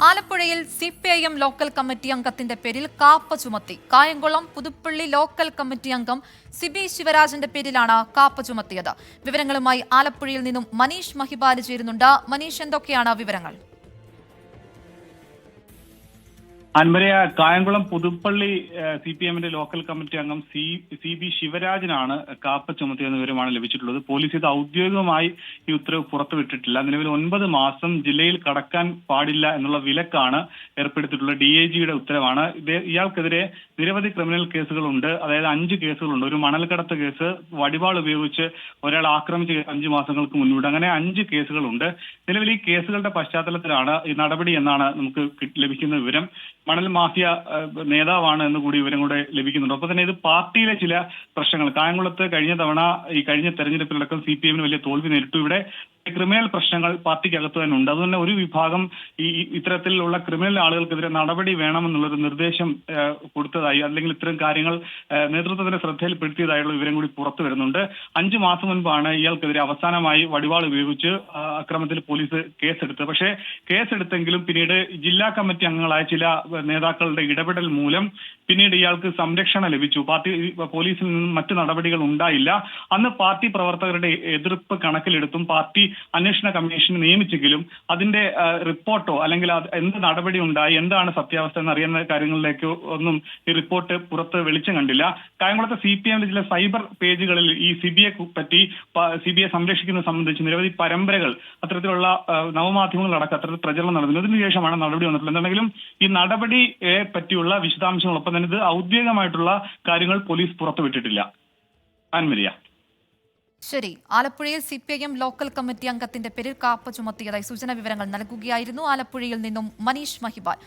ആലപ്പുഴയിൽ CPIM local committee അംഗത്തിന്റെ പേരിൽ കാപ്പ ചുമത്തി. കായംകുളം പുതുപ്പള്ളി ലോക്കൽ കമ്മിറ്റി അംഗം സിബി ശിവരാജന്റെ പേരിലാണ് കാപ്പ ചുമത്തിയത്. വിവരങ്ങളുമായി ആലപ്പുഴയിൽ നിന്നും മനീഷ് മഹിബാല് ചേരുന്നുണ്ട്. മനീഷ്, എന്തൊക്കെയാണ് വിവരങ്ങൾ? അൻവരയ, Kayamkulam Puthuppally CPM local committee അംഗം CB ശിവരാജനാണ് കാപ്പ ചുമത്തിയെന്ന വിവരമാണ് ലഭിച്ചിട്ടുള്ളത്. പോലീസ് ഇത് ഔദ്യോഗികമായി ഈ ഉത്തരവ് പുറത്തുവിട്ടിട്ടില്ല. നിലവിൽ 9 മാസം ജില്ലയിൽ കടക്കാൻ പാടില്ല എന്നുള്ള വിലക്കാണ് ഏർപ്പെടുത്തിയിട്ടുള്ള DIGയുടെ ഉത്തരവാണ്. ഇയാൾക്കെതിരെ നിരവധി ക്രിമിനൽ കേസുകളുണ്ട്. അതായത് 5 കേസുകളുണ്ട്. ഒരു മണൽക്കടത്ത് കേസ്, വടിവാൾ ഉപയോഗിച്ച് ഒരാൾ ആക്രമിച്ച് 5 മാസങ്ങൾക്ക് മുൻപ്, അങ്ങനെ 5 കേസുകളുണ്ട്. നിലവിൽ ഈ കേസുകളുടെ പശ്ചാത്തലത്തിലാണ് ഈ നടപടി എന്നാണ് നമുക്ക് ലഭിക്കുന്ന വിവരം. മണൽ മാഫിയ നേതാവാണ് എന്ന് കൂടി വിവരം കൂടെ ലഭിക്കുന്നുണ്ട്. ഒപ്പം തന്നെ ഇത് പാർട്ടിയിലെ ചില പ്രശ്നങ്ങൾ, കായംകുളത്ത് കഴിഞ്ഞ തെരഞ്ഞെടുപ്പിലടക്കം CPM വലിയ തോൽവി നേരിട്ടു. ഇവിടെ ക്രിമിനൽ പ്രശ്നങ്ങൾ പാർട്ടിക്കകത്ത് തന്നെ ഉണ്ട്. അതുതന്നെ ഒരു വിഭാഗം ഇത്തരത്തിലുള്ള ക്രിമിനൽ ആളുകൾക്കെതിരെ നടപടി വേണമെന്നുള്ളൊരു നിർദ്ദേശം കൊടുത്തതായി, അല്ലെങ്കിൽ ഇത്തരം കാര്യങ്ങൾ നേതൃത്വത്തിന്റെ ശ്രദ്ധയിൽപ്പെടുത്തിയതായുള്ള വിവരം കൂടി പുറത്തു വരുന്നുണ്ട്. 5 മാസം മുൻപാണ് ഇയാൾക്കെതിരെ അവസാനമായി വടിവാൾ ഉപയോഗിച്ച് അക്രമത്തിൽ പോലീസ് കേസെടുത്തത്. പക്ഷേ കേസെടുത്തെങ്കിലും പിന്നീട് ജില്ലാ കമ്മിറ്റി അംഗങ്ങളായ ചില നേതാക്കളുടെ ഇടപെടൽ മൂലം പിന്നീട് ഇയാൾക്ക് സംരക്ഷണം ലഭിച്ചു. പോലീസിൽ നിന്നും മറ്റു നടപടികൾ ഉണ്ടായില്ല. അന്ന് പാർട്ടി പ്രവർത്തകരുടെ എതിർപ്പ് കണക്കിലെടുത്തും പാർട്ടി അന്വേഷണ കമ്മീഷൻ നിയമിച്ചെങ്കിലും അതിന്റെ റിപ്പോർട്ടോ അല്ലെങ്കിൽ എന്ത് നടപടി ഉണ്ടായി, എന്താണ് സത്യാവസ്ഥ എന്നറിയുന്ന കാര്യങ്ങളിലേക്ക് ഒന്നും ഈ റിപ്പോർട്ട് പുറത്ത് വെളിച്ചം കണ്ടില്ല. കായംകുളത്തെ CPM ചില സൈബർ പേജുകളിൽ ഈ സിബിഐ സംരക്ഷിക്കുന്നത് സംബന്ധിച്ച് നിരവധി പരമ്പരകൾ, അത്തരത്തിലുള്ള നവമാധ്യമങ്ങളടക്കം അത്തരത്തിൽ പ്രചരണം നടന്നു. ഇതിനുശേഷമാണ് നടപടി വന്നിട്ടുള്ളത്. എന്തെങ്കിലും ഈ നടപടിയെ പറ്റിയുള്ള വിശദാംശങ്ങളൊപ്പം തന്നെ ഇത് ഔദ്യോഗികമായിട്ടുള്ള കാര്യങ്ങൾ പോലീസ് പുറത്തുവിട്ടിട്ടില്ല. ആൻമരിയ. ശരി, ആലപ്പുഴയിൽ CPIM ലോക്കൽ കമ്മിറ്റി അംഗത്തിന്റെ പേരിൽ കാപ്പ ചുമത്തിയതായി സൂചന വിവരങ്ങൾ നൽകുകയായിരുന്നു ആലപ്പുഴയിൽ നിന്നും മനീഷ് മഹിബാൽ.